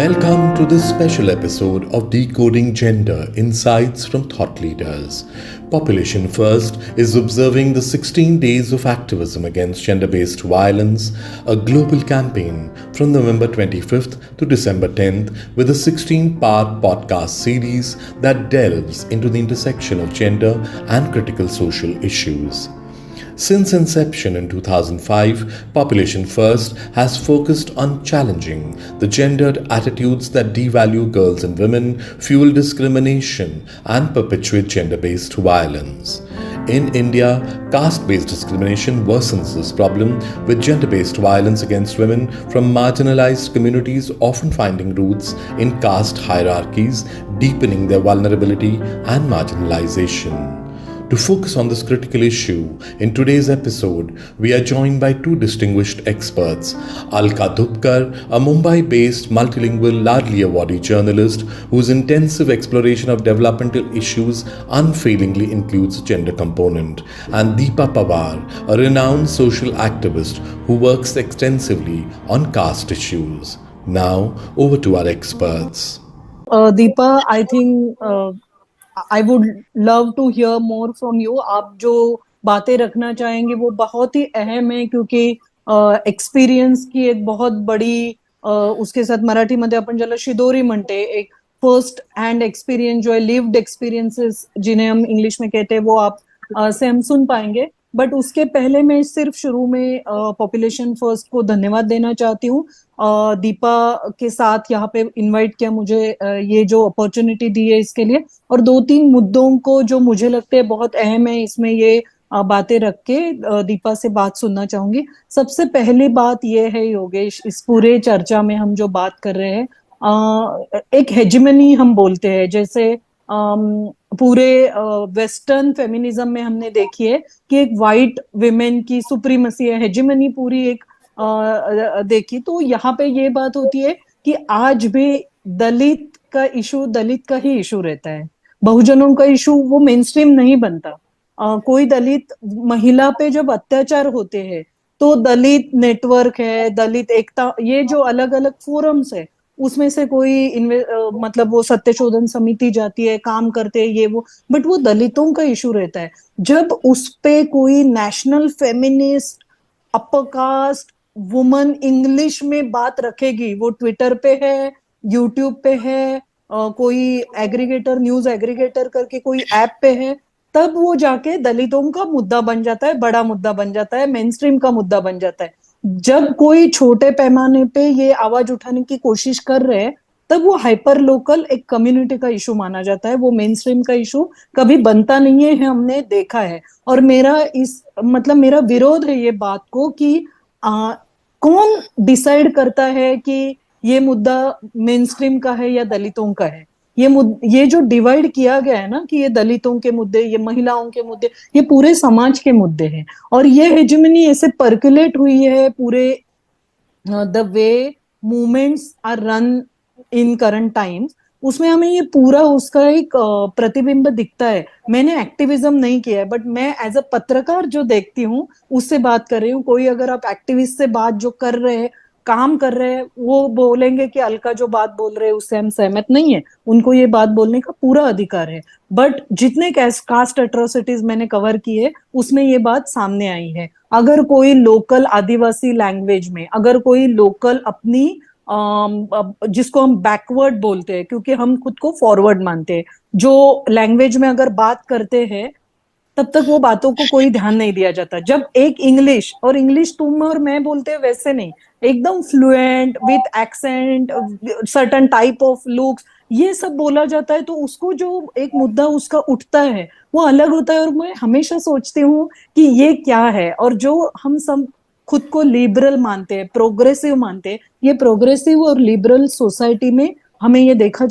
Welcome to this special episode of Decoding Gender Insights from Thought Leaders. Population First is observing the 16 days of activism against gender based violence, a global campaign from November 25th to December 10th, with a 16-part podcast series that delves into the intersection of gender and critical social issues. Since inception in 2005, Population First has focused on challenging the gendered attitudes that devalue girls and women, fuel discrimination, and perpetuate gender-based violence. In India, caste-based discrimination worsens this problem, with gender-based violence against women from marginalized communities often finding roots in caste hierarchies, deepening their vulnerability and marginalization. To focus on this critical issue, in today's episode, we are joined by two distinguished experts. Alka Dhupkar, a Mumbai-based multilingual Ladli Awardee journalist whose intensive exploration of developmental issues unfailingly includes a gender component, and Deepa Pawar, a renowned social activist who works extensively on caste issues. Now, over to our experts. Deepa, I think I would love to hear more from you. आप जो बातें रखना चाहेंगे वो बहुत ही अहम है, क्योंकि एक्सपिरियन्स की एक बहुत बड़ी उसके साथ मराठीमध्ये आपण ज्याला शिदोरी म्हणते, एक फर्स्ट हैंड एक्सपीरियंस जो है, लिव्ड एक्सपीरियंसेस जिन्हें हम इंग्लिश में कहते हैं, वो आप से हम सुन पाएंगे. बट उसके पहले मैं सिर्फ शुरू में पॉपुलेशन फर्स्ट को धन्यवाद देना चाहती हूँ. दीपा के साथ यहाँ पे इनवाइट किया मुझे, ये जो अपॉर्चुनिटी दी है इसके लिए, और दो तीन मुद्दों को जो मुझे लगते हैं बहुत अहम है इसमें ये बातें रख के दीपा से बात सुनना चाहूंगी. सबसे पहली बात ये है योगेश, इस पूरे चर्चा में हम जो बात कर रहे हैं, एक हेजिमनी हम बोलते हैं, जैसे पूरे वेस्टर्न फेमिनिज्म में हमने देखी है कि एक वाइट विमेन की सुप्रीमेसी है, हेजिमनी पूरी एक देखी. तो यहाँ पे ये बात होती है कि आज भी दलित का ही इशू रहता है. बहुजनों का इशू वो मेन स्ट्रीम नहीं बनता. कोई दलित महिला पे जब अत्याचार होते हैं तो दलित नेटवर्क है, दलित एकता, ये जो अलग अलग फोरम्स है, उसमें से कोई मतलब वो सत्यशोधन समिति जाती है, काम करते हैं, ये वो, बट वो दलितों का इशू रहता है. जब उस पे कोई national feminist upper caste woman English में बात रखेगी, वो ट्विटर पे है, यूट्यूब पे है, कोई एग्रीगेटर, न्यूज एग्रीगेटर करके कोई ऐप पे है, तब वो जाके दलितों का मुद्दा बन जाता है, बड़ा मुद्दा बन जाता है, मेन स्ट्रीम का मुद्दा बन जाता है. जब कोई छोटे पैमाने पे ये आवाज उठाने की कोशिश कर रहे हैं, तब वो हाइपर लोकल एक कम्युनिटी का इशू माना जाता है, वो मेन स्ट्रीम का इशू कभी बनता नहीं है, हमने देखा है. और मेरा मेरा विरोध है ये बात को कि कौन डिसाइड करता है कि ये मुद्दा मेन स्ट्रीम का है या दलितों का है. ये जो डिवाइड किया गया है ना, कि ये दलितों के मुद्दे, ये महिलाओं के मुद्दे, ये पूरे समाज के मुद्दे हैं. और ये हेजिमनी ऐसे पर्कुलेट हुई है पूरे the way movements are run in current times, उसमें हमें ये पूरा उसका एक प्रतिबिंब दिखता है. मैंने एक्टिविज्म नहीं किया है, बट मैं एज अ पत्रकार जो देखती हूँ उससे बात कर रही हूँ. कोई अगर आप एक्टिविस्ट से बात जो कर रहे हैं, काम कर रहे हैं, वो बोलेंगे कि अलका जो बात बोल रहे हैं उससे हम सहमत नहीं है, उनको ये बात बोलने का पूरा अधिकार है. बट जितने कास्ट एट्रोसिटीज मैंने कवर की है उसमें ये बात सामने आई है. अगर कोई लोकल आदिवासी लैंग्वेज में, अगर कोई लोकल अपनी जिसको हम बैकवर्ड बोलते हैं, क्योंकि हम खुद को फॉरवर्ड मानते हैं, जो लैंग्वेज में अगर बात करते हैं तब तक वो बातों को कोई ध्यान नहीं दिया जाता. जब एक इंग्लिश, और इंग्लिश तुम और मैं बोलते हैं वैसे नहीं, एकदम fluent with accent, certain type of looks, ये सब बोला जाता है, तो उसको जो एक मुद्दा उसका उठता है वो अलग होता है. और मैं हमेशा सोचती हूँ कि ये क्या है, और जो हम सब खुद को लिबरल मानते हैं, प्रोग्रेसिव मानते हैं, ये प्रोग्रेसिव और लिबरल सोसाइटी में हमने ये देखा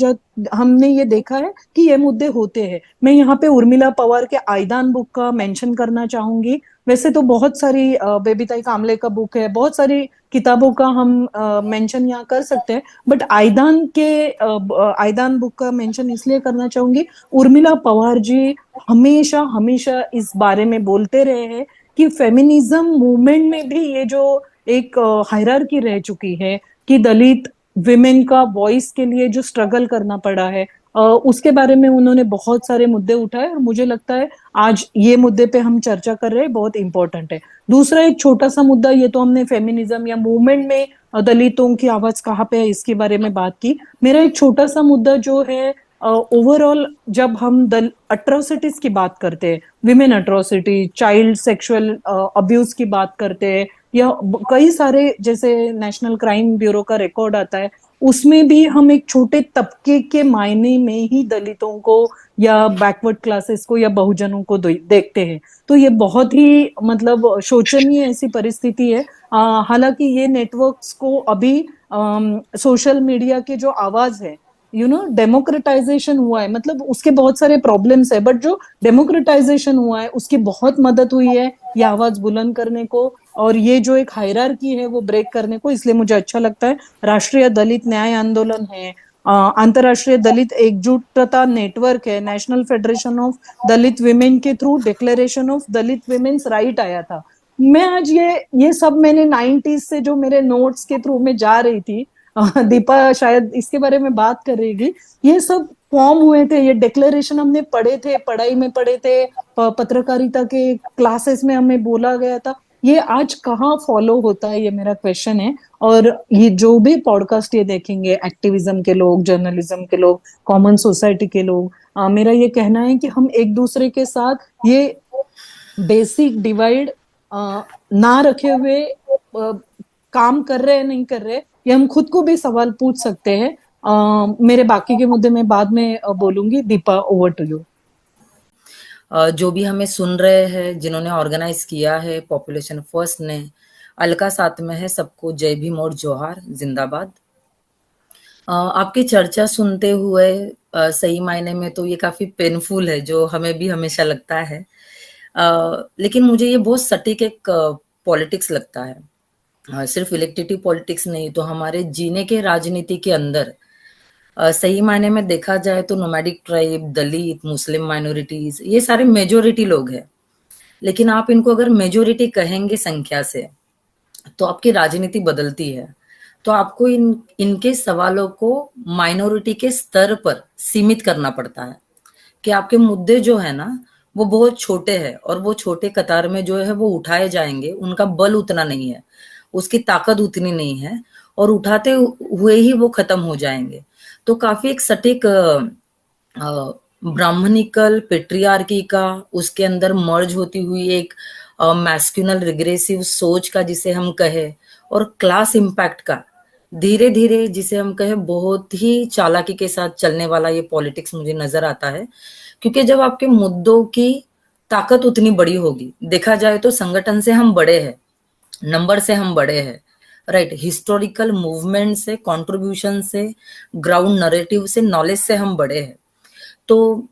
है कि ये मुद्दे होते हैं. मैं यहाँ पे उर्मिला पवार के आयदान बुक का मेंशन करना चाहूंगी. वैसे तो बहुत सारी बेबीताई कामले का बुक है, बहुत सारी किताबों का हम मेंशन यहाँ कर सकते हैं, बट आयदान बुक का मेंशन इसलिए करना चाहूंगी, उर्मिला पवार जी हमेशा हमेशा इस बारे में बोलते रहे हैं कि फेमिनिज्म मूवमेंट में भी ये जो एक हायरार्की रह चुकी है कि दलित विमेन का वॉइस के लिए जो स्ट्रगल करना पड़ा है, उसके बारे में उन्होंने बहुत सारे मुद्दे उठाए और मुझे लगता है आज ये मुद्दे पे हम चर्चा कर रहे हैं बहुत इंपॉर्टेंट है। दूसरा एक छोटा सा मुद्दा, ये तो हमने फेमिनिज्म या मूवमेंट में दलितों की आवाज कहाँ पे है इसके बारे में बात की। मेरा एक छोटा सा मुद्दा जो है, ओवरऑल जब हम अट्रोसिटीज की बात करते हैं, women atrocity, child sexual abuse की बात करते हैं, या कई सारे जैसे नेशनल क्राइम ब्यूरो का रिकॉर्ड आता है, उसमें भी हम एक छोटे तबके के मायने में ही दलितों को या बैकवर्ड क्लासेस को या बहुजनों को देखते हैं। तो ये बहुत ही मतलब शोचनीय ऐसी परिस्थिति है। हालांकि ये नेटवर्क्स को अभी सोशल मीडिया के जो आवाज है, डेमोक्रेटाइजेशन हुआ है, मतलब उसके बहुत सारे प्रॉब्लम्स है, बट जो डेमोक्रेटाइजेशन हुआ है उसकी बहुत मदद हुई है ये आवाज बुलंद करने को, और ये जो एक हायरार्की है वो ब्रेक करने को। इसलिए मुझे अच्छा लगता है राष्ट्रीय दलित न्याय आंदोलन है, अंतरराष्ट्रीय दलित एकजुटता नेटवर्क है, national federation of Dalit women के through declaration of Dalit women's right आया था। मैं आज ये सब मैंने 90s से जो मेरे नोट्स के थ्रू में जा रही थी, दीपा शायद इसके बारे में बात कर रही थी, ये सब फॉर्म हुए थे, ये डिक्लेरेशन हमने पढ़े थे, पढ़ाई में पढ़े थे, पत्रकारिता के क्लासेस में हमें बोला गया था। ये आज कहाँ फॉलो होता है, ये मेरा क्वेश्चन है। और ये जो भी पॉडकास्ट ये देखेंगे, एक्टिविज्म के लोग, जर्नलिज्म के लोग, कॉमन सोसाइटी के लोग, मेरा ये कहना है कि हम एक दूसरे के साथ ये बेसिक डिवाइड ना रखे हुए काम कर रहे हैं नहीं कर रहे, ये हम खुद को भी सवाल पूछ सकते हैं। मेरे बाकी के मुद्दे मैं बाद में बोलूंगी। Deepa, over to you. जो भी हमें सुन रहे हैं, जिन्होंने ऑर्गेनाइज किया है पॉपुलेशन फर्स्ट ने, अलका साथ में है, सबको जय भीम और जोहार, जिंदाबाद। आपकी चर्चा सुनते हुए सही मायने में तो ये काफी पेनफुल है, जो हमें भी हमेशा लगता है, लेकिन मुझे ये बहुत सटीक एक पॉलिटिक्स लगता है। सिर्फ इलेक्टेटिव पॉलिटिक्स नहीं, तो हमारे जीने के राजनीति के अंदर सही मायने में देखा जाए तो नोमैडिक ट्राइब, दलित, मुस्लिम माइनॉरिटीज, ये सारे मेजोरिटी लोग हैं। लेकिन आप इनको अगर मेजोरिटी कहेंगे संख्या से, तो आपकी राजनीति बदलती है। तो आपको इनके सवालों को माइनॉरिटी के स्तर पर सीमित करना पड़ता है, कि आपके मुद्दे जो है ना वो बहुत छोटे हैं, और वो छोटे कतार में जो है वो उठाए जाएंगे, उनका बल उतना नहीं है, उसकी ताकत उतनी नहीं है, और उठाते हुए ही वो खत्म हो जाएंगे। तो काफी एक सटीक ब्राह्मणिकल पेट्रियार्की का उसके अंदर मर्ज होती हुई एक मैस्कुलिन रिग्रेसिव सोच का, जिसे हम कहे, और क्लास इम्पैक्ट का धीरे धीरे, जिसे हम कहे, बहुत ही चालाकी के साथ चलने वाला ये पॉलिटिक्स मुझे नजर आता है। क्योंकि जब आपके मुद्दों की ताकत उतनी बड़ी होगी, देखा जाए तो संगठन से हम बड़े हैं, नंबर से हम बड़े हैं, राइट, हिस्टोरिकल मूवमेंट से, कंट्रीब्यूशन से, ग्राउंड नरेटिव से, नॉलेज से हम बड़े हैं। तो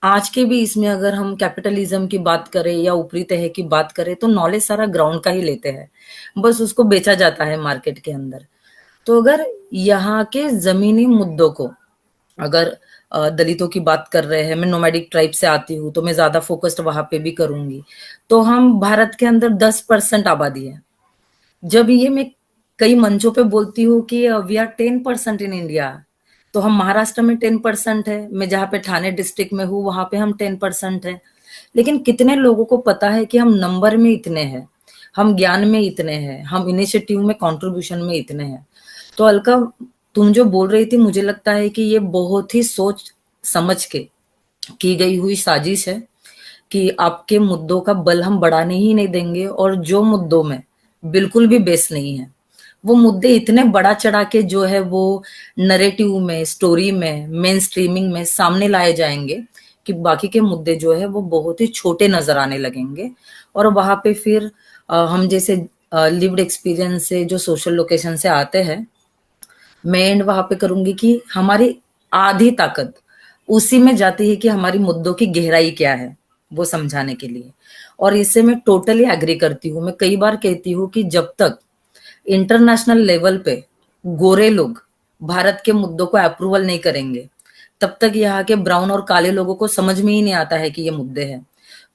आज के भी इसमें अगर हम कैपिटलिज्म की बात करें या ऊपरी तह की बात करें, तो नॉलेज सारा ग्राउंड का ही लेते हैं, बस उसको बेचा जाता है मार्केट के अंदर। तो अगर यहाँ के जमीनी मुद्दों को, अगर दलितों की बात कर रहे हैं, मैं नोमैडिक ट्राइब से आती हूँ तो मैं ज्यादा फोकस्ड वहां पे भी करूंगी, तो हम भारत के अंदर 10% आबादी है। जब ये मैं कई मंचों पे बोलती हूँ कि वी आर 10% इन इंडिया, तो हम महाराष्ट्र में 10% है, मैं जहाँ पे ठाणे डिस्ट्रिक्ट में हूँ वहां पे हम 10% है। लेकिन कितने लोगों को पता है कि हम नंबर में इतने हैं, हम ज्ञान में इतने हैं, हम इनिशिएटिव में, कंट्रीब्यूशन में इतने हैं। तो अलका, तुम जो बोल रही थी, मुझे लगता है कि ये बहुत ही सोच समझ के की गई हुई साजिश है, कि आपके मुद्दों का बल हम बढ़ाने ही नहीं देंगे, और जो मुद्दों में बिल्कुल भी बेस नहीं है, वो मुद्दे इतने बड़ा चढ़ा के जो है वो नरेटिव में, स्टोरी में, मेन स्ट्रीमिंग में सामने लाए जाएंगे, कि बाकी के मुद्दे जो है वो बहुत ही छोटे नजर आने लगेंगे। और वहां पे फिर हम जैसे लिव्ड एक्सपीरियंस से, जो सोशल लोकेशन से आते हैं, मैं एंड वहां पे करूंगी कि हमारी आधी ताकत उसी में जाती है कि हमारी मुद्दों की गहराई क्या है वो समझाने के लिए। और इससे मैं टोटली एग्री करती हूँ। मैं कई बार कहती हूँ कि जब तक इंटरनेशनल लेवल पे गोरे लोग भारत के मुद्दों को अप्रूवल नहीं करेंगे, तब तक यहाँ के ब्राउन और काले लोगों को समझ में ही नहीं आता है कि ये मुद्दे हैं।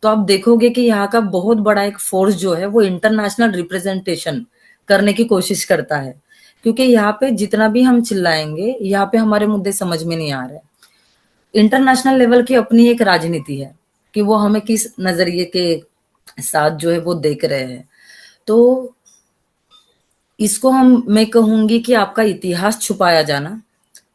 तो आप देखोगे कि यहाँ का बहुत बड़ा एक फोर्स जो है वो इंटरनेशनल रिप्रेजेंटेशन करने की कोशिश करता है, क्योंकि यहाँ पे जितना भी हम चिल्लाएंगे, यहाँ पे हमारे मुद्दे समझ में नहीं आ रहे। इंटरनेशनल लेवल की अपनी एक राजनीति है कि वो हमें किस नजरिए के साथ जो है वो देख रहे हैं। तो इसको मैं कहूंगी कि आपका इतिहास छुपाया जाना,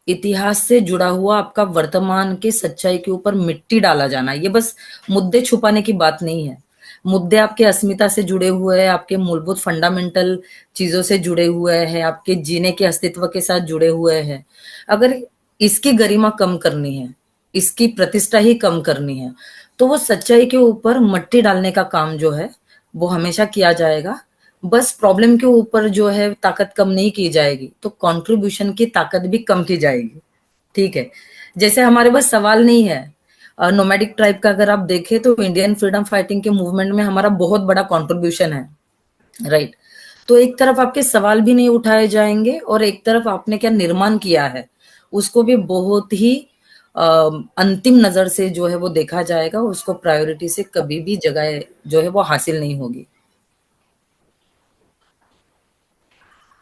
इतिहास से जुड़ा हुआ आपका वर्तमान के सच्चाई के ऊपर मिट्टी डाला जाना, ये बस मुद्दे छुपाने की बात नहीं है। मुद्दे आपके अस्मिता से जुड़े हुए हैं, आपके मूलभूत फंडामेंटल चीजों से जुड़े हुए हैं, आपके जीने के अस्तित्व के साथ जुड़े हुए हैं। अगर इसकी गरिमा कम करनी है, इसकी प्रतिष्ठा ही कम करनी है, तो वो सच्चाई के ऊपर मट्टी डालने का काम जो है वो हमेशा किया जाएगा। बस प्रॉब्लम के ऊपर जो है ताकत कम नहीं की जाएगी, तो कंट्रीब्यूशन की ताकत भी कम की जाएगी। ठीक है, जैसे हमारे पास सवाल नहीं है, नोमैडिक ट्राइब का अगर आप देखें तो इंडियन फ्रीडम फाइटिंग के मूवमेंट में हमारा बहुत बड़ा कंट्रीब्यूशन है, राइट। तो एक तरफ आपके सवाल भी नहीं उठाए जाएंगे और एक तरफ आपने क्या निर्माण किया है उसको भी बहुत ही अंतिम नजर से जो है वो देखा जाएगा, उसको प्रायोरिटी से कभी भी जगह जो है वो हासिल नहीं होगी।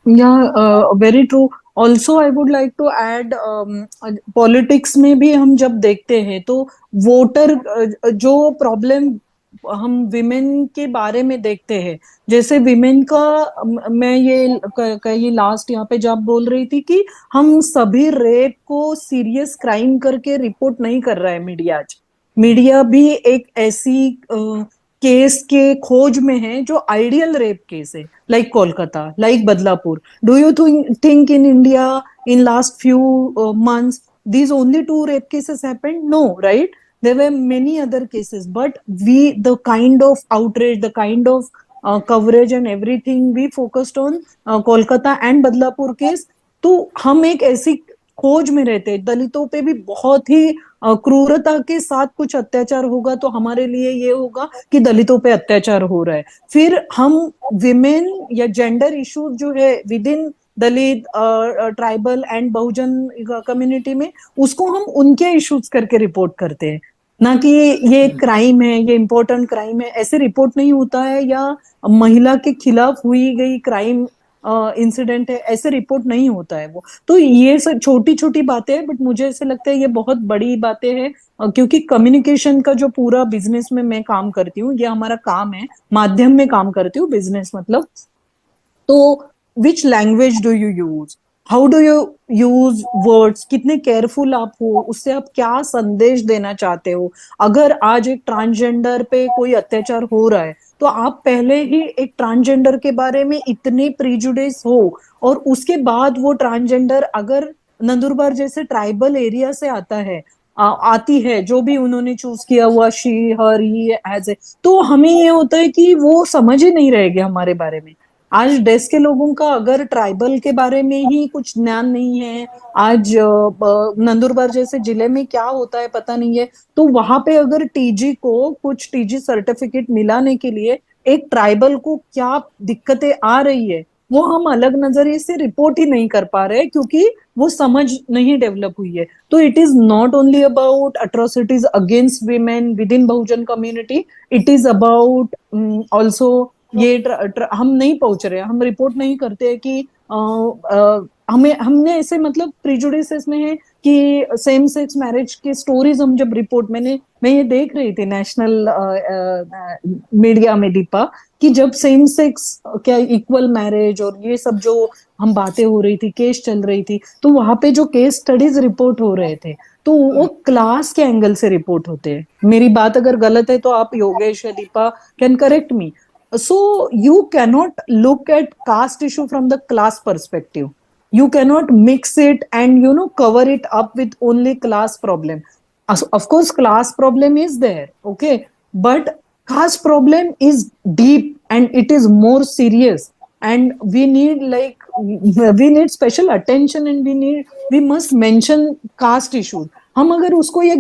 Very true. Also I would like to add, politics में भी हम जब देखते हैं तो वोटर जो प्रॉब्लम हम विमेन के बारे में देखते हैं, जैसे विमेन का मैं ये कहीं लास्ट यहाँ पे जब बोल रही थी कि हम सभी रेप को सीरियस क्राइम करके रिपोर्ट नहीं कर रहा है मीडिया आज। मीडिया भी एक ऐसी केस के खोज में है जो आइडियल रेप केस है, like Kolkata, like Badlapur. Do you think in India in last few months these only two rape cases happened? No, right? There were many other cases, but the kind of outrage, the kind of coverage and everything we focused on Kolkata and Badlapur case। तो हम एक ऐसी खोज में रहते हैं, दलितों पे भी बहुत ही क्रूरता के साथ कुछ अत्याचार होगा तो हमारे लिए ये होगा कि दलितों पे अत्याचार हो रहा है। फिर हम विमेन या जेंडर इश्यूज जो है with in Dalit, tribal and Bahujan community में, उसको हम उनके इश्यूज करके रिपोर्ट करते हैं, ना कि ये क्राइम है, ये इम्पोर्टेंट क्राइम है, ऐसे रिपोर्ट नहीं होता है। या महिला के खिलाफ हुई गई क्राइम इंसिडेंट है, ऐसे रिपोर्ट नहीं होता है वो। तो ये सब छोटी छोटी बातें हैं, बट मुझे ऐसे लगता है ये बहुत बड़ी बातें हैं, क्योंकि कम्युनिकेशन का जो पूरा बिजनेस में मैं काम करती हूँ, ये हमारा काम है, माध्यम में काम करती हूँ, बिजनेस मतलब। तो which language do you use, how do you use words, कितने केयरफुल आप हो, उससे आप क्या संदेश देना चाहते हो। अगर आज एक ट्रांसजेंडर पे कोई अत्याचार हो रहा है तो आप पहले ही एक ट्रांसजेंडर के बारे में इतने प्रीजुडिस हो, और उसके बाद वो ट्रांसजेंडर अगर नंदुरबार जैसे ट्राइबल एरिया से आता है, आती है, जो भी उन्होंने चूज किया हुआ, she her he as a, तो हमें ये होता है कि वो समझ ही नहीं रहेगी हमारे बारे में। आज देश के लोगों का अगर ट्राइबल के बारे में ही कुछ ज्ञान नहीं है, आज नंदुरबार जैसे जिले में क्या होता है पता नहीं है, तो वहां पे अगर टीजी को कुछ टीजी सर्टिफिकेट मिलाने के लिए एक ट्राइबल को क्या दिक्कतें आ रही है, वो हम अलग नजरिए से रिपोर्ट ही नहीं कर पा रहे, क्योंकि वो समझ नहीं डेवलप हुई है। तो it is not only about atrocities against women with in Bahujan community, it is about also ये हम नहीं पहुंच रहे, हम रिपोर्ट नहीं करते कि हमें हमने ऐसे मतलब प्रिजुडिसेस में है कि सेम सेक्स मैरिज के स्टोरीज हम जब रिपोर्ट, मैं ये देख रही थी नेशनल मीडिया में दीपा, कि जब सेम सेक्स क्या इक्वल मैरिज और ये सब जो हम बातें हो रही थी, केस चल रही थी, तो वहां पे जो केस स्टडीज रिपोर्ट हो रहे थे तो वो क्लास के एंगल से रिपोर्ट होते हैं। मेरी बात अगर गलत है तो आप योगेश या Deepa can correct me. So you cannot look at caste issue from the class perspective. You cannot mix it and cover it up with only class problem. Of course class problem is there, okay, but caste problem is deep and it is more serious, and we need special attention, and we must mention caste issues। हम अगर उसको ये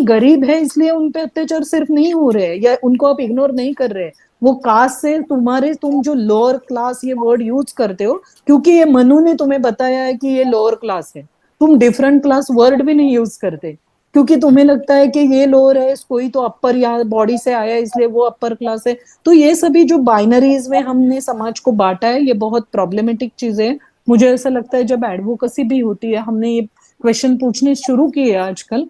गरीब है इसलिए उन पे अत्याचार सिर्फ नहीं हो रहे हैं या उनको आप इग्नोर नहीं कर रहे, वो कास्ट से तुम जो लोअर क्लास ये वर्ड यूज करते हो क्योंकि ये मनु ने तुम्हें बताया है कि ये लोअर क्लास है, तुम डिफरेंट क्लास वर्ड भी नहीं यूज करते क्योंकि तुम्हें लगता है कि ये लोअर है, कोई तो अपर या बॉडी से आया इसलिए वो अपर क्लास है। तो ये सभी जो बाइनरीज में हमने समाज को बांटा है, ये बहुत प्रॉब्लमेटिक चीजें हैं। मुझे ऐसा लगता है जब एडवोकेसी भी होती है, हमने ये क्वेश्चन पूछने शुरू किए आजकल,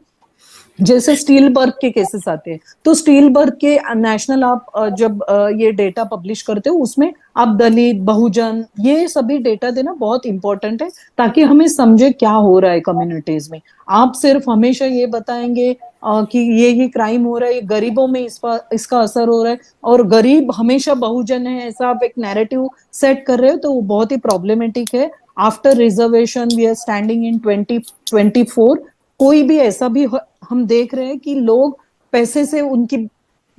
जैसे स्टील बर्ग के केसेस आते हैं, तो स्टील बर्ग के नेशनल आप जब ये डेटा पब्लिश करते हो, उसमें आप दलित, बहुजन, ये सभी डेटा देना बहुत इंपॉर्टेंट है, ताकि हमें समझे क्या हो रहा है कम्युनिटीज में। आप सिर्फ हमेशा ये बताएंगे कि ये क्राइम हो रहा है, ये गरीबों में इसका असर हो रहा है, और गरीब हमेशा बहुजन है, ऐसा आप एक नैरेटिव सेट कर रहे हो, तो वो बहुत ही प्रॉब्लमेटिक है। After reservation we are standing in 2024। कोई भी ऐसा भी हम देख रहे हैं कि लोग पैसे से उनकी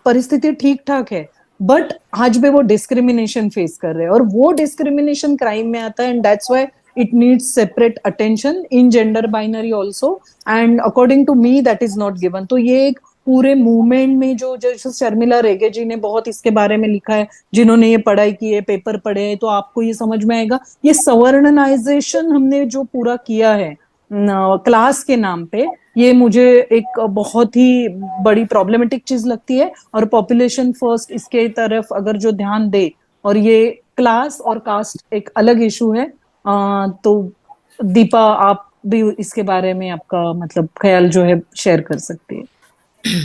परिस्थिति ठीक ठाक है, बट आज भी वो डिस्क्रिमिनेशन फेस कर रहे हैं, और वो डिस्क्रिमिनेशन क्राइम में आता है, and that's why it needs separate attention in gender binary also, and according to me that is not given. तो ये एक पूरे मूवमेंट में जो जैसे शर्मिला रेगे जी ने बहुत इसके बारे में लिखा है, जिन्होंने ये पढ़ाई की है, पेपर पढ़े हैं, तो आपको ये समझ में आएगा, ये सवर्णनाइजेशन हमने जो पूरा किया है क्लास के नाम पे, ये मुझे एक बहुत ही बड़ी प्रॉब्लमेटिक चीज लगती है। और पॉपुलेशन फर्स्ट इसके तरफ अगर जो ध्यान दे, और ये क्लास और कास्ट एक अलग इशू है। तो दीपा, आप भी इसके बारे में आपका मतलब ख्याल जो है शेयर कर सकती है।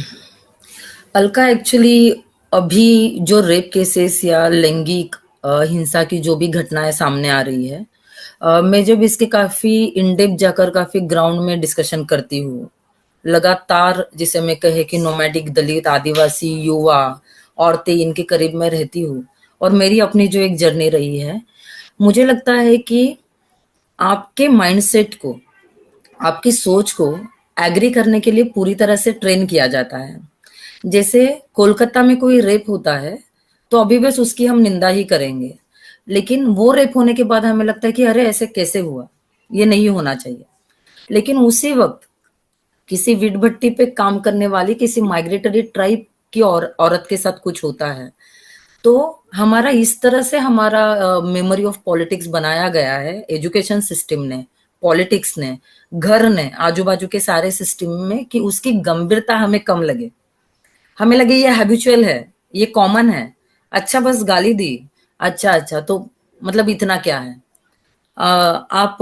अलका, एक्चुअली अभी जो रेप केसेस या लैंगिक हिंसा की जो भी घटनाएं सामने आ रही है, मैं जब इसके काफी इन डेप्थ जाकर काफी ग्राउंड में डिस्कशन करती हूँ, लगातार जिसे मैं कहे कि नोमैडिक, दलित, आदिवासी, युवा, औरतें, इनके करीब में रहती हूँ, और मेरी अपनी जो एक जर्नी रही है, मुझे लगता है कि आपके माइंडसेट को, आपकी सोच को एग्री करने के लिए पूरी तरह से ट्रेन किया जाता है। जैसे कोलकाता में कोई रेप होता है तो अभी बस उसकी हम निंदा ही करेंगे, लेकिन वो रेप होने के बाद हमें लगता है कि अरे ऐसे कैसे हुआ, ये नहीं होना चाहिए। लेकिन उसी वक्त किसी विट भट्टी पे काम करने वाली किसी माइग्रेटरी ट्राइब की औरत के साथ कुछ होता है, तो हमारा इस तरह से हमारा मेमोरी ऑफ पॉलिटिक्स बनाया गया है, एजुकेशन सिस्टम ने, पॉलिटिक्स ने, घर ने, आजू बाजू के सारे सिस्टम में, कि उसकी गंभीरता हमें कम लगे। हमें लगे ये हैबिचुअल है, ये कॉमन है, अच्छा बस गाली दी, अच्छा अच्छा, तो मतलब इतना क्या है। आप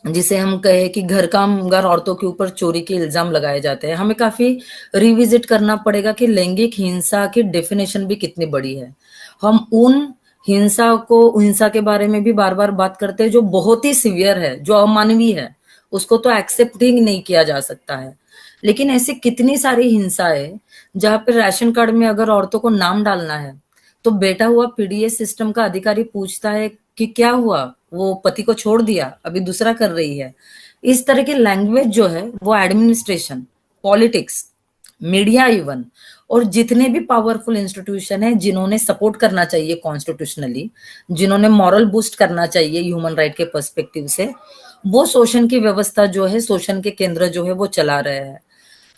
जिसे हम कहे कि घर कामगार औरतों के ऊपर चोरी के इल्जाम लगाए जाते हैं, हमें काफी रिविजिट करना पड़ेगा कि लैंगिक हिंसा की डेफिनेशन भी कितनी बड़ी है। हम उन हिंसा के बारे में भी बार बार बात करते हैं जो बहुत ही सिवियर है, जो अमानवीय है, उसको तो एक्सेप्ट ही नहीं किया जा सकता है। लेकिन ऐसी कितनी सारी हिंसा है जहां पे राशन कार्ड में अगर औरतों को नाम डालना है तो बेटा हुआ पीडीएस सिस्टम का अधिकारी पूछता है कि क्या हुआ, वो पति को छोड़ दिया, अभी दूसरा कर रही है। इस तरह की लैंग्वेज जो है वो एडमिनिस्ट्रेशन, पॉलिटिक्स, मीडिया इवन, और जितने भी पावरफुल इंस्टीट्यूशन है जिन्होंने सपोर्ट करना चाहिए कॉन्स्टिट्यूशनली, जिन्होंने मॉरल बूस्ट करना चाहिए ह्यूमन राइट के पर्सपेक्टिव से, वो शोषण की व्यवस्था जो है, शोषण के केंद्र जो है वो चला रहे हैं।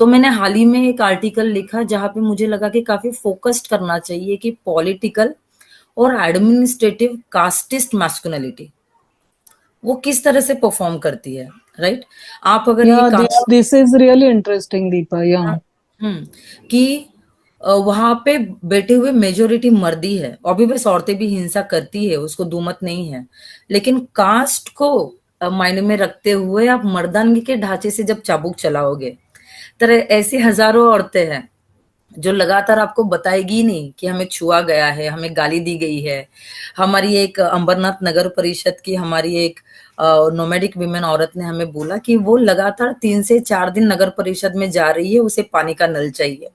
तो मैंने हाल ही में एक आर्टिकल लिखा जहां पे मुझे लगा कि काफी फोकस्ड करना चाहिए कि पॉलिटिकल और एडमिनिस्ट्रेटिव कास्टिस्ट मैस्कुलिनिटी वो किस तरह से परफॉर्म करती है, राइट। आप अगर ये this is really interesting Deepa. या कि वहां पे बैठे हुए मेजोरिटी मर्दी है, और भी बस औरतें भी हिंसा करती है, उसको दुमत नहीं है, लेकिन कास्ट को मायने में रखते हुए आप मर्दानगी के ढांचे से जब चाबुक चलाओगे, तरह ऐसी हजारों औरतें हैं जो लगातार आपको बताएगी नहीं कि हमें छुआ गया है, हमें गाली दी गई है। हमारी एक अंबरनाथ नगर परिषद की हमारी एक नोमैडिक विमेन औरत ने हमें बोला कि वो लगातार 3 से 4 दिन नगर परिषद में जा रही है, उसे पानी का नल चाहिए।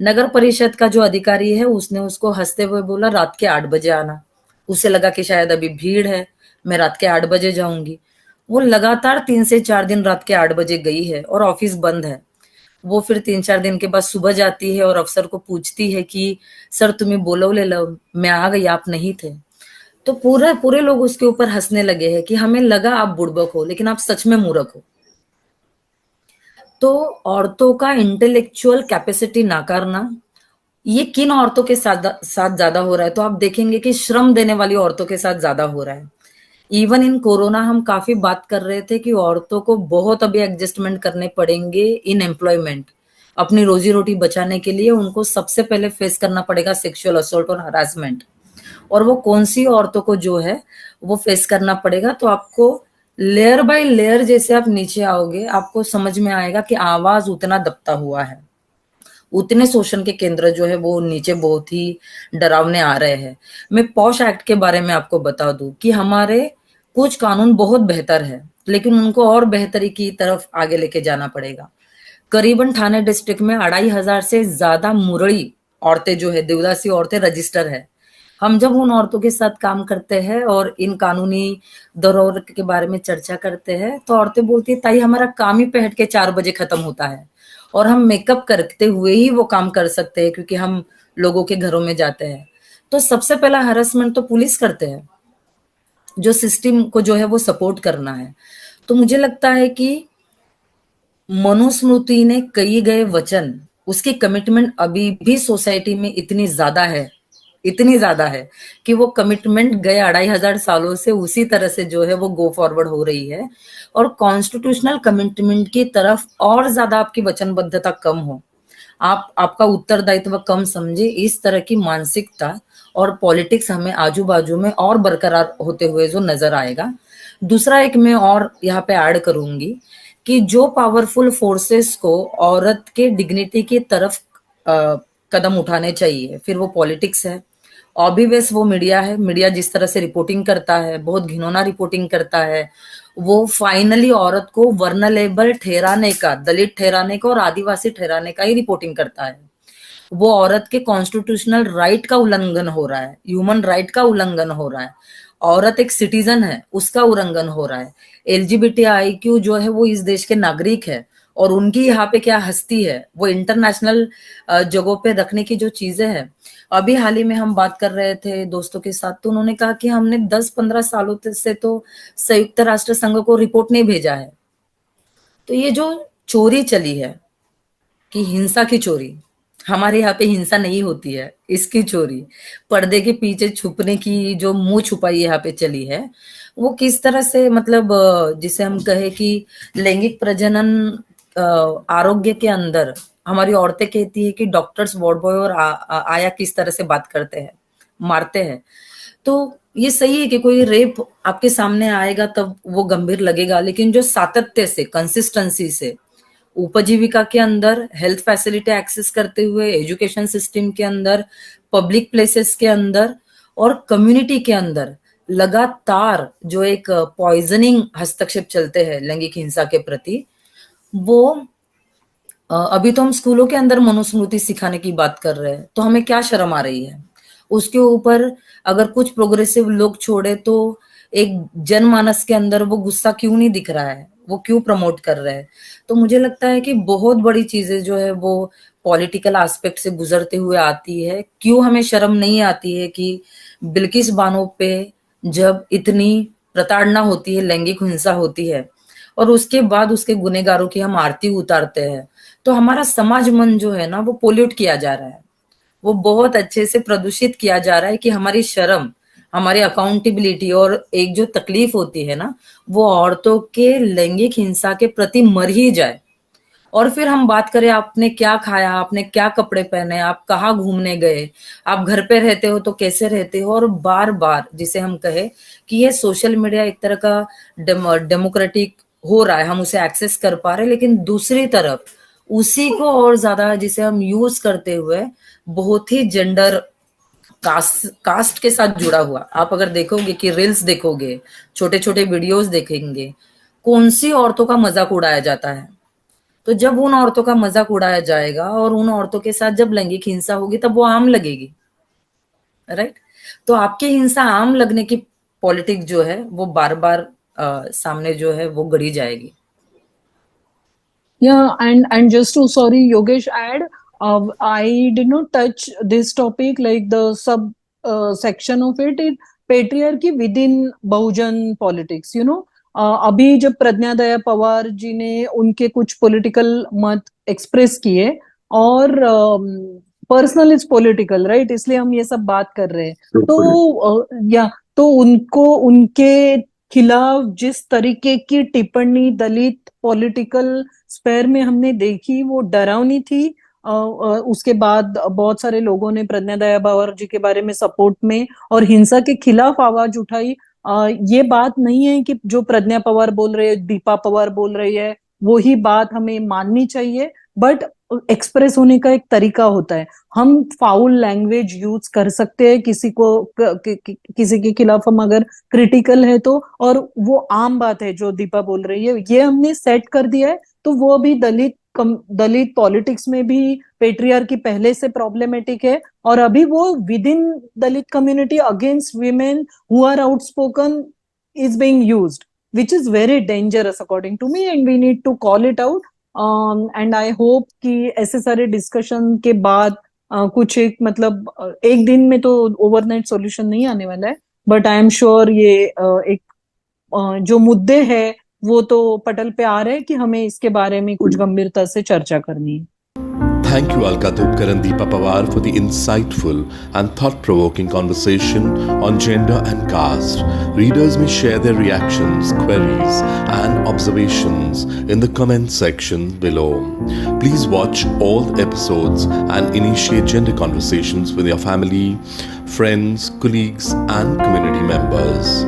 नगर परिषद का जो अधिकारी है उसने उसको हंसते हुए बोला रात के 8 बजे आना। उसे लगा कि शायद अभी भीड़ है, मैं रात के 8 बजे जाऊंगी। वो लगातार 3 से 4 दिन रात के 8 बजे गई है और ऑफिस बंद है। वो फिर 3-4 दिन के बाद सुबह जाती है और अफसर को पूछती है कि सर तुम्हें बोलवले लो, मैं आ गई, आप नहीं थे। तो पूरे पूरे लोग उसके ऊपर हंसने लगे हैं कि हमें लगा आप बुड़बक हो, लेकिन आप सच में मूर्ख हो। तो औरतों का इंटेलेक्चुअल कैपेसिटी नाकारना, ये किन औरतों के साथ ज्यादा हो रहा है, तो आप देखेंगे कि श्रम देने वाली औरतों के साथ ज्यादा हो रहा है। इवन इन कोरोना हम काफी बात कर रहे थे कि औरतों को बहुत अभी एडजस्टमेंट करने पड़ेंगे इन एम्प्लॉयमेंट, अपनी रोजी रोटी बचाने के लिए उनको सबसे पहले फेस करना पड़ेगा सेक्सुअल असॉल्ट और हरासमेंट। और वो कौन सी औरतों को जो है वो फेस करना पड़ेगा। तो आपको लेयर बाय लेयर जैसे आप नीचे आओगे, आपको समझ में आएगा कि आवाज उतना दबता हुआ है, उतने शोषण के केंद्र जो है वो नीचे बहुत ही डरावने आ रहे हैं। मैं पॉश एक्ट के बारे में आपको बता दूं कि हमारे कुछ कानून बहुत बेहतर है, लेकिन उनको और बेहतरी की तरफ आगे लेके जाना पड़ेगा। करीबन ठाणे डिस्ट्रिक्ट में 2500 से ज्यादा मुरली औरतें जो है, देवदासी औरतें रजिस्टर है। हम जब उन औरतों के साथ काम करते हैं और इन कानूनी दौर के बारे में चर्चा करते हैं, तो औरतें बोलती है ताई हमारा काम ही पहट के 4 बजे खत्म होता है, और हम मेकअप करते हुए ही वो काम कर सकते हैं क्योंकि हम लोगों के घरों में जाते हैं। तो सबसे पहला हरासमेंट तो पुलिस करते हैं, जो सिस्टम को जो है वो सपोर्ट करना है। तो मुझे लगता है कि मनुस्मृति ने कही गए वचन, उसकी कमिटमेंट अभी भी सोसाइटी में इतनी ज्यादा है कि वो कमिटमेंट गए 2500 सालों से उसी तरह से जो है वो गो फॉरवर्ड हो रही है, और कॉन्स्टिट्यूशनल कमिटमेंट की तरफ और ज्यादा आपकी वचनबद्धता कम हो, आप आपका उत्तरदायित्व कम समझे, इस तरह की मानसिकता और पॉलिटिक्स हमें आजू बाजू में और बरकरार होते हुए जो नजर आएगा। दूसरा एक मैं और यहाँ पे ऐड करूंगी कि जो पावरफुल फोर्सेस को औरत के डिग्निटी की तरफ कदम उठाने चाहिए, फिर वो पॉलिटिक्स है, ऑब्वियस वो मीडिया है। मीडिया जिस तरह से रिपोर्टिंग करता है, बहुत घिनौना रिपोर्टिंग करता है, वो फाइनली औरत को वर्नलेबल ठहराने का, दलित ठहराने का और आदिवासी ठहराने का ही रिपोर्टिंग करता है। वो औरत के कॉन्स्टिट्यूशनल राइट का उल्लंघन हो रहा है, ह्यूमन राइट का उल्लंघन हो रहा है, औरत एक सिटीजन है उसका उल्लंघन हो रहा है। LGBTIQ जो है वो इस देश के नागरिक है, और उनकी यहाँ पे क्या हस्ती है वो इंटरनेशनल जगहों पे रखने की जो चीजें हैं। अभी हाल ही में हम बात कर रहे थे दोस्तों के साथ, तो उन्होंने कहा कि हमने 10-15 सालों से तो संयुक्त राष्ट्र संघ को रिपोर्ट नहीं भेजा है। तो ये जो चोरी चली है कि हिंसा की चोरी, हमारे यहाँ पे हिंसा नहीं होती है, इसकी चोरी, पर्दे के पीछे छुपने की जो मुंह छुपाई यहाँ पे चली है, वो किस तरह से मतलब जिसे हम कहे कि लैंगिक प्रजनन आरोग्य के अंदर हमारी औरतें कहती है कि डॉक्टर्स, वार्ड बॉय और आया किस तरह से बात करते हैं, मारते हैं। तो ये सही है कि कोई रेप आपके सामने आएगा तब वो गंभीर लगेगा, लेकिन जो सातत्य से, कंसिस्टेंसी से उपजीविका के अंदर, हेल्थ फैसिलिटी एक्सेस करते हुए, एजुकेशन सिस्टम के अंदर, पब्लिक प्लेसेस के अंदर और कम्युनिटी के अंदर लगातार जो एक पॉइजनिंग हस्तक्षेप चलते हैं लैंगिक हिंसा के प्रति, वो अभी तो हम स्कूलों के अंदर मनुस्मृति सिखाने की बात कर रहे हैं, तो हमें क्या शर्म आ रही है उसके ऊपर? अगर कुछ प्रोग्रेसिव लोग छोड़े तो एक जनमानस के अंदर वो गुस्सा क्यों नहीं दिख रहा है, वो क्यों प्रमोट कर रहे हैं? तो मुझे लगता है कि बहुत बड़ी चीजें जो है वो पॉलिटिकल एस्पेक्ट से गुजरते हुए आती है। क्यों हमें शर्म नहीं आती है कि बिल्किस बानो पे जब इतनी प्रताड़ना होती है, लैंगिक हिंसा होती है, और उसके बाद उसके गुनेगारों की हम आरती उतारते हैं, तो हमारा समाज मन जो है ना वो पोल्यूट किया जा रहा है, वो बहुत अच्छे से प्रदूषित किया जा रहा है कि हमारी शर्म, हमारी अकाउंटेबिलिटी और एक जो तकलीफ होती है ना, वो औरतों के लैंगिक हिंसा के प्रति मर ही जाए। और फिर हम बात करें आपने क्या खाया, आपने क्या कपड़े पहने, आप कहाँ घूमने गए, आप घर पे रहते हो तो कैसे रहते हो, और बार बार जिसे हम कहे कि ये सोशल मीडिया एक तरह का डेमोक्रेटिक हो रहा है, हम उसे एक्सेस कर पा रहे हैं, लेकिन दूसरी तरफ उसी को और ज्यादा जिसे हम यूज करते हुए बहुत ही जेंडर कास्ट के साथ जुड़ा हुआ, आप अगर देखोगे कि रील्स देखोगे, छोटे छोटे वीडियोस देखेंगे, कौन सी औरतों का मजाक उड़ाया जाता है। तो जब उन औरतों का मजाक उड़ाया जाएगा और उन औरतों के साथ जब लैंगिक हिंसा होगी तब वो आम लगेगी, राइट? तो आपकी हिंसा आम लगने की पॉलिटिक्स जो है वो बार बार सामने जो है वो गड़ी जाएगी। Yeah, and just to sorry, Yogesh, add, I did not touch this topic like the sub section of it. It patriarchy within Bahujan politics. अभी जब प्रज्ञा दया पवार जी ने उनके कुछ पॉलिटिकल मत एक्सप्रेस किए, और पर्सनल इज पॉलिटिकल, राइट, इसलिए हम ये सब बात कर रहे हैं। तो उनको, उनके खिलाफ जिस तरीके की टिप्पणी दलित पॉलिटिकल स्पेयर में हमने देखी वो डरावनी थी, उसके बाद बहुत सारे लोगों ने प्रज्ञा दया भावर जी के बारे में सपोर्ट में और हिंसा के खिलाफ आवाज उठाई। ये बात नहीं है कि जो प्रज्ञा पवार बोल रहे हैं, दीपा पवार बोल रही है, वो ही बात हमें माननी चाहिए, बट एक्सप्रेस होने का एक तरीका होता है। हम फाउल लैंग्वेज यूज कर सकते हैं किसी को किसी के खिलाफ हम अगर क्रिटिकल है तो, और वो आम बात है जो दीपा बोल रही है, ये हमने सेट कर दिया है। तो वो भी दलित पॉलिटिक्स में भी पेट्रियार्की पहले से प्रॉब्लमेटिक है, और अभी वो within Dalit community against women who are outspoken is being used, which is very dangerous according to me, and we need to call it out. And I hope कि ऐसे सारे डिस्कशन के बाद कुछ एक मतलब एक दिन में तो ओवरनाइट सॉल्यूशन नहीं आने वाला है, बट आई एम श्योर ये एक जो मुद्दे हैं वो तो पटल पे आ रहे हैं कि हमें इसके बारे में कुछ गंभीरता से चर्चा करनी है। Thank you, Alka Dubkar and Deepa Pawar, for the insightful and thought-provoking conversation on gender and caste. Readers may share their reactions, queries, and observations in the comment section below. Please watch all the episodes and initiate gender conversations with your family, friends, colleagues, and community members.